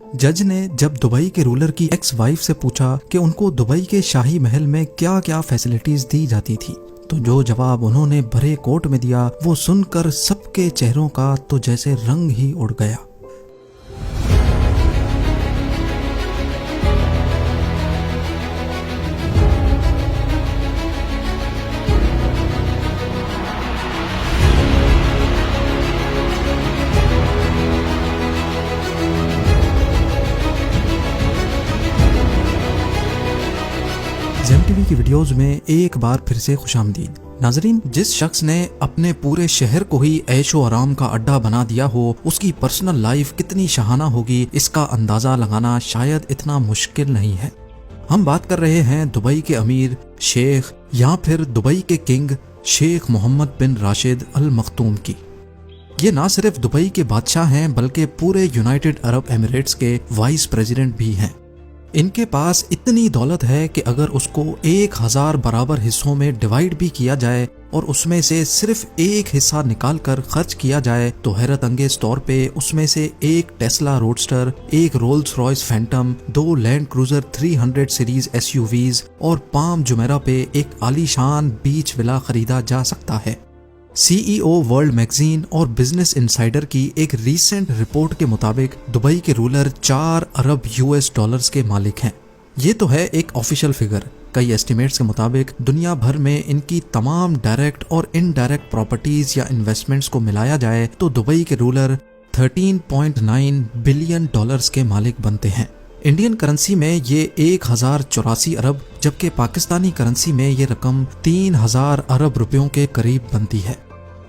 जज ने जब दुबई के रूलर की एक्स वाइफ से पूछा कि उनको दुबई के शाही महल में क्या क्या फैसिलिटीज दी जाती थी, तो जो जवाब उन्होंने भरे कोर्ट में दिया वो सुनकर सबके चेहरों का तो जैसे रंग ही उड़ गया। जेम टीवी की वीडियोस में एक बार फिर से खुशामदीद। नाजरीन, जिस शख्स ने अपने पूरे शहर को ही ऐशो आराम का अड्डा बना दिया हो, उसकी पर्सनल लाइफ कितनी शहाना होगी इसका अंदाजा लगाना शायद इतना मुश्किल नहीं है। हम बात कर रहे हैं दुबई के अमीर, शेख या फिर दुबई के किंग शेख मोहम्मद बिन राशिद अल मखतूम की। ये ना सिर्फ दुबई के बादशाह हैं बल्कि पूरे यूनाइटेड अरब एमिरेट्स के वाइस प्रेसिडेंट भी हैं। इनके पास इतनी दौलत है कि अगर उसको 1000 बराबर हिस्सों में डिवाइड भी किया जाए और उसमें से सिर्फ एक हिस्सा निकाल कर खर्च किया जाए तो हैरत अंगेज तौर पे उसमें से एक टेस्ला रोडस्टर, एक Rolls Royce Phantom, 2 land cruiser 300 series SUVs और पाम जुमेरा पे एक आलीशान बीच विला खरीदा जा सकता है। CEO वर्ल्ड मैगजीन और बिजनेस इनसाइडर की एक रीसेंट रिपोर्ट के मुताबिक दुबई के रूलर 4 अरब US डॉलर्स के मालिक हैं। ये तो है एक ऑफिशियल फिगर। कई एस्टिमेट्स के मुताबिक दुनिया भर में इनकी तमाम डायरेक्ट और इनडायरेक्ट प्रॉपर्टीज या इन्वेस्टमेंट्स को मिलाया जाए तो दुबई के रूलर 13.9 बिलियन डॉलर्स के मालिक बनते हैं। इंडियन करेंसी में ये 1084 अरब जबकि पाकिस्तानी करेंसी में ये रकम 3000 अरब रुपयों के करीब बनती है।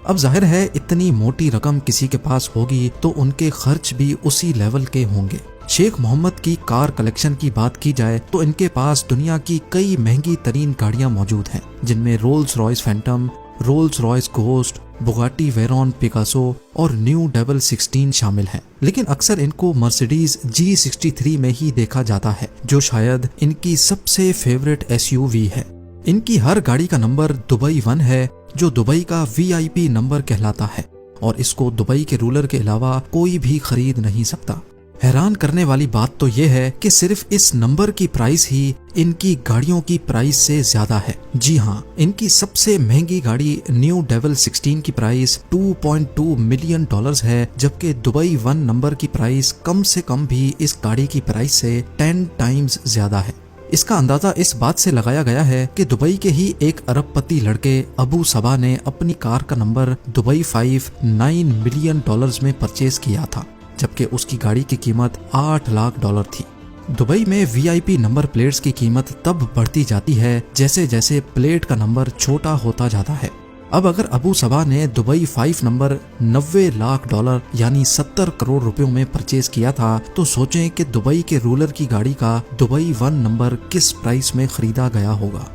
अब जाहिर है इतनी मोटी रकम किसी के पास होगी तो उनके खर्च भी उसी लेवल के होंगे। शेख मोहम्मद की कार कलेक्शन की बात की जाए तो इनके पास दुनिया की कई महंगी तरीन गाड़ियां मौजूद हैं, जिनमें Rolls Royce Phantom, Rolls Royce ghost, Bugatti Veyron Picasso और न्यू 16 शामिल हैं। लेकिन अक्सर इनको मर्सिडीज G63 में ही देखा जाता है, जो शायद इनकी सबसे फेवरेट SUV है। इनकी हर गाड़ी का नंबर दुबई 1 है, जो दुबई का VIP नंबर कहलाता है और इसको दुबई के रूलर के अलावा कोई भी खरीद नहीं सकता। हैरान करने वाली बात तो यह है कि सिर्फ इस नंबर की प्राइस ही इनकी गाड़ियों की प्राइस से ज्यादा है। जी हाँ, इनकी सबसे महंगी गाड़ी न्यू 16 की प्राइस 2.2 मिलियन डॉलर्स है, जबकि दुबई 1 नंबर की प्राइस कम से कम भी इस गाड़ी की प्राइस से 10 टाइम्स ज्यादा है। इसका अंदाजा इस बात से लगाया गया है कि दुबई के ही एक अरबपति लड़के अबू सबा ने अपनी कार का नंबर दुबई 5 9 मिलियन डॉलर्स में परचेज किया था, जबकि उसकी गाड़ी की कीमत 8 लाख डॉलर थी। दुबई में VIP नंबर प्लेट्स की कीमत तब बढ़ती जाती है जैसे जैसे प्लेट का नंबर छोटा होता जाता है। अब अगर अबू सबा ने दुबई 5 नंबर 90 लाख डॉलर यानी 70 करोड़ रुपयों में परचेज किया था, तो सोचें कि दुबई के रूलर की गाड़ी का दुबई 1 नंबर किस प्राइस में खरीदा गया होगा।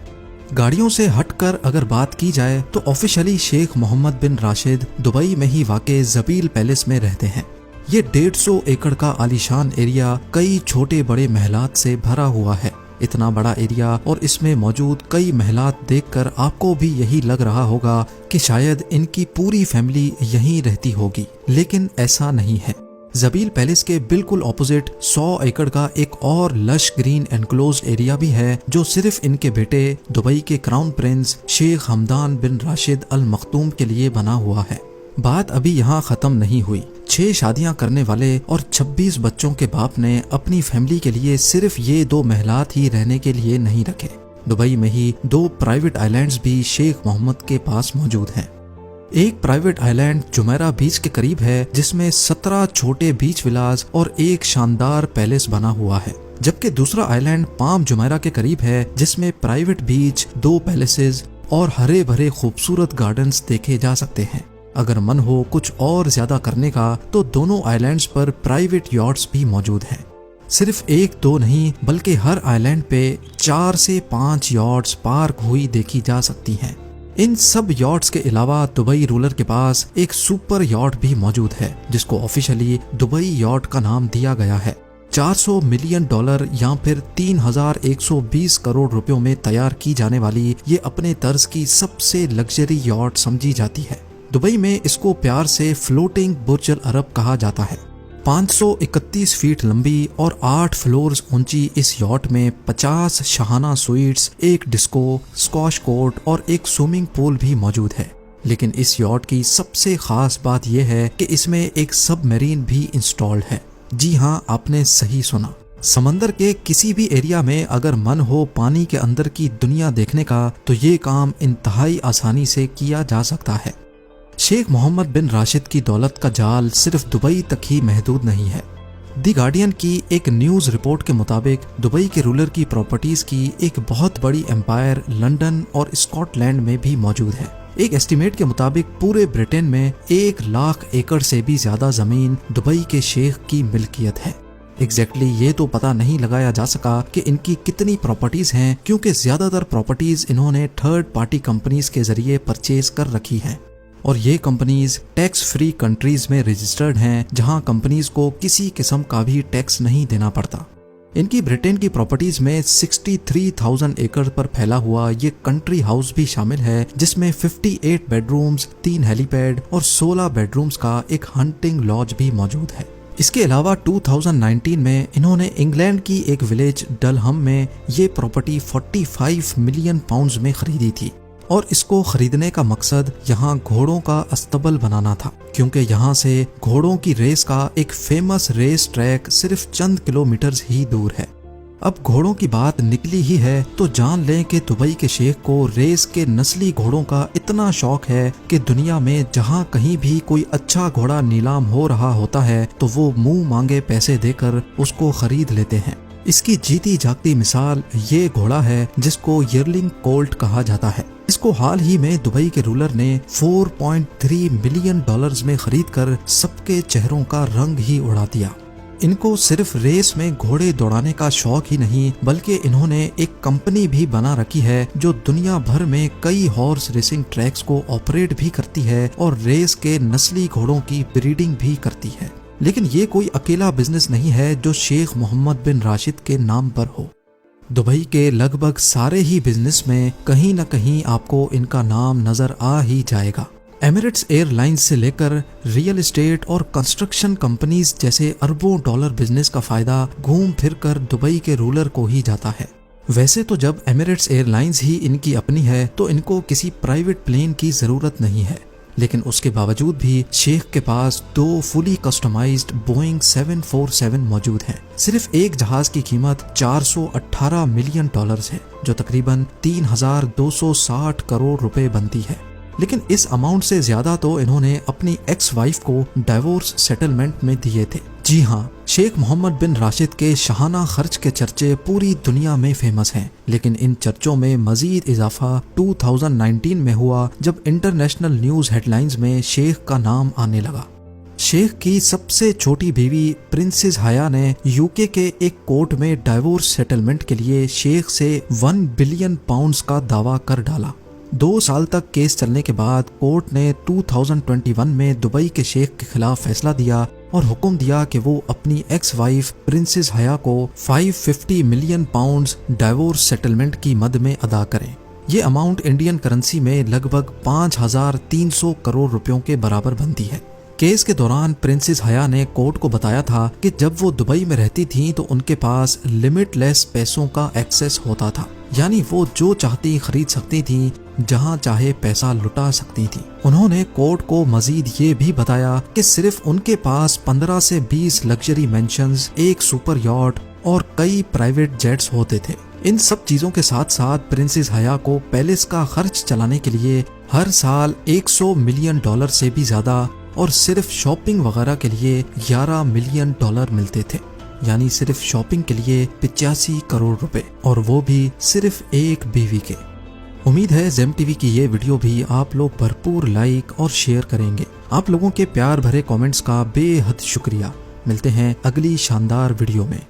गाड़ियों से हटकर अगर बात की जाए तो ऑफिशियली शेख मोहम्मद बिन राशिद दुबई में ही वाक़े ज़बील पैलेस में रहते हैं। ये 150 एकड़ का आलीशान एरिया कई छोटे बड़े महलात से भरा हुआ है। इतना बड़ा एरिया और इसमें मौजूद कई महलात देखकर आपको भी यही लग रहा होगा कि शायद इनकी पूरी फैमिली यहीं रहती होगी, लेकिन ऐसा नहीं है। ज़बील पैलेस के बिल्कुल ऑपोजिट 100 एकड़ का एक और लश ग्रीन एनक्लोज्ड एरिया भी है, जो सिर्फ इनके बेटे दुबई के क्राउन प्रिंस शेख हमदान बिन राशिद अल मखतूम के लिए बना हुआ है। बात अभी यहाँ खत्म नहीं हुई। 6 शादियां करने वाले और 26 बच्चों के बाप ने अपनी फैमिली के लिए सिर्फ ये 2 महलात ही रहने के लिए नहीं रखे। दुबई में ही 2 प्राइवेट आइलैंड्स भी शेख मोहम्मद के पास मौजूद हैं। एक प्राइवेट आइलैंड जुमेरा बीच के करीब है, जिसमें 17 छोटे बीच विलास और एक शानदार पैलेस बना हुआ है, जबकि दूसरा आइलैंड पाम जुमेरा के करीब है, जिसमें प्राइवेट बीच, 2 पैलेसेस और हरे भरे खूबसूरत गार्डन्स देखे जा सकते हैं। अगर मन हो कुछ और ज्यादा करने का तो दोनों आइलैंड्स पर प्राइवेट यॉट्स भी मौजूद हैं। सिर्फ 1-2 नहीं बल्कि हर आइलैंड पे 4 से 5 यॉट्स पार्क हुई देखी जा सकती हैं। इन सब यॉट्स के अलावा दुबई रूलर के पास एक सुपर यॉट भी मौजूद है, जिसको ऑफिशियली दुबई यॉट का नाम दिया गया है। 400 मिलियन डॉलर या फिर 3120 करोड़ रुपयों में तैयार की जाने वाली ये अपने तर्ज की सबसे लग्जरी यॉट समझी जाती है। दुबई में इसको प्यार से फ्लोटिंग बुर्ज अल अरब कहा जाता है। 531 फीट लंबी और 8 फ्लोर्स ऊंची इस यॉट में 50 शाहाना स्वीट्स, एक डिस्को, स्क्वाश कोर्ट और एक स्विमिंग पूल भी मौजूद है। लेकिन इस यॉट की सबसे खास बात यह है कि इसमें एक सबमरीन भी इंस्टॉल्ड है। जी हाँ, आपने सही सुना। समंदर के किसी भी एरिया में अगर मन हो पानी के अंदर की दुनिया देखने का तो ये काम इंतहाई आसानी से किया जा सकता है। शेख मोहम्मद बिन राशिद की दौलत का जाल सिर्फ दुबई तक ही महदूद नहीं है। दी गार्डियन की एक न्यूज़ रिपोर्ट के मुताबिक दुबई के रूलर की प्रॉपर्टीज की एक बहुत बड़ी एम्पायर लंदन और स्कॉटलैंड में भी मौजूद है। एक एस्टीमेट के मुताबिक पूरे ब्रिटेन में 1 लाख एकड़ से भी ज्यादा जमीन दुबई के शेख की मिल्कियत है। एग्जैक्टली ये तो पता नहीं लगाया जा सका कि इनकी कितनी प्रॉपर्टीज हैं, क्योंकि ज्यादातर प्रॉपर्टीज इन्होंने थर्ड पार्टी कंपनीज के जरिए परचेज कर रखी हैं और ये कंपनीज टैक्स फ्री कंट्रीज में रजिस्टर्ड हैं, जहां कंपनीज को किसी किस्म का भी टैक्स नहीं देना पड़ता। इनकी ब्रिटेन की प्रॉपर्टीज में 63,000 एकड़ पर फैला हुआ ये कंट्री हाउस भी शामिल है, जिसमें 58 बेडरूम्स, 3 हेलीपैड और 16 बेडरूम्स का एक हंटिंग लॉज भी मौजूद है। इसके अलावा 2019 में इन्होंने इंग्लैंड की एक विलेज डलहम में ये प्रॉपर्टी 45 मिलियन पाउंड्स में खरीदी थी और इसको खरीदने का मकसद यहाँ घोड़ों का अस्तबल बनाना था, क्योंकि यहाँ से घोड़ों की रेस का एक फेमस रेस ट्रैक सिर्फ चंद किलोमीटर्स ही दूर है। अब घोड़ों की बात निकली ही है तो जान लें कि दुबई के शेख को रेस के नस्ली घोड़ों का इतना शौक है कि दुनिया में जहाँ कहीं भी कोई अच्छा घोड़ा नीलाम हो रहा होता है तो वो मुंह मांगे पैसे देकर उसको खरीद लेते हैं। इसकी जीती जागती मिसाल ये घोड़ा है जिसको यर्लिंग कोल्ट कहा जाता है। इसको हाल ही में दुबई के रूलर ने $4.3 मिलियन में खरीदकर सबके चेहरों का रंग ही उड़ा दिया। इनको सिर्फ रेस में घोड़े दौड़ाने का शौक ही नहीं, बल्कि इन्होंने एक कंपनी भी बना रखी है जो दुनिया भर में कई हॉर्स रेसिंग ट्रैक्स को ऑपरेट भी करती है और रेस के नस्ली घोड़ों की ब्रीडिंग भी करती है। लेकिन ये कोई अकेला बिजनेस नहीं है जो शेख मोहम्मद बिन राशिद के नाम पर हो। दुबई के लगभग सारे ही बिजनेस में कहीं न कहीं आपको इनका नाम नजर आ ही जाएगा। एमिरेट्स एयरलाइंस से लेकर रियल एस्टेट और कंस्ट्रक्शन कंपनीज जैसे अरबों डॉलर बिजनेस का फायदा घूम फिर कर दुबई के रूलर को ही जाता है। वैसे तो जब एमिरेट्स एयरलाइंस ही इनकी अपनी है तो इनको किसी प्राइवेट प्लेन की जरूरत नहीं है, लेकिन उसके बावजूद भी शेख के पास 2 फुली कस्टमाइज्ड बोइंग 747 मौजूद हैं। सिर्फ एक जहाज की कीमत $418 मिलियन है, जो तकरीबन 3,260 करोड़ रुपए बनती है। लेकिन इस अमाउंट से ज्यादा तो इन्होंने अपनी एक्स वाइफ को डाइवोर्स सेटलमेंट में दिए थे। जी हाँ, शेख मोहम्मद बिन राशिद के शाहाना खर्च के चर्चे पूरी दुनिया में फेमस हैं, लेकिन इन चर्चों में मजीद इजाफा 2019 में हुआ जब इंटरनेशनल न्यूज हेडलाइंस में शेख का नाम आने लगा। शेख की सबसे छोटी बीवी प्रिंसेस हया ने यूके के एक कोर्ट में डाइवोर्स सेटलमेंट के लिए शेख से 1 बिलियन पाउंड्स का दावा कर डाला। 2 साल तक केस चलने के बाद कोर्ट ने 2021 में दुबई के शेख के खिलाफ फैसला दिया और हुक्म दिया कि वो अपनी एक्स वाइफ प्रिंसेस हया को 550 मिलियन पाउंड्स डाइवोर्स सेटलमेंट की मद में अदा करें। ये अमाउंट इंडियन करेंसी में लगभग 5,300 करोड़ रुपयों के बराबर बनती है। केस के दौरान प्रिंसेस हया ने कोर्ट को बताया था कि जब वो दुबई में रहती थीं तो उनके पास लिमिटलेस पैसों का एक्सेस होता था, यानी वो जो चाहती खरीद सकती थीं, जहां चाहे पैसा लुटा सकती थीं। उन्होंने कोर्ट को मजीद ये भी बताया कि सिर्फ उनके पास 15 से 20 लग्जरी मेंशंस, एक सुपर यॉट और कई प्राइवेट जेट्स होते थे। इन सब चीजों के साथ साथ प्रिंसेस हया को पैलेस का खर्च चलाने के लिए हर साल $100 मिलियन से भी ज्यादा और सिर्फ शॉपिंग वगैरह के लिए $11 मिलियन मिलते थे, यानी सिर्फ शॉपिंग के लिए 85 करोड़ रुपए, और वो भी सिर्फ एक बीवी के। उम्मीद है ज़ेम टीवी की ये वीडियो भी आप लोग भरपूर लाइक और शेयर करेंगे। आप लोगों के प्यार भरे कमेंट्स का बेहद शुक्रिया। मिलते हैं अगली शानदार वीडियो में।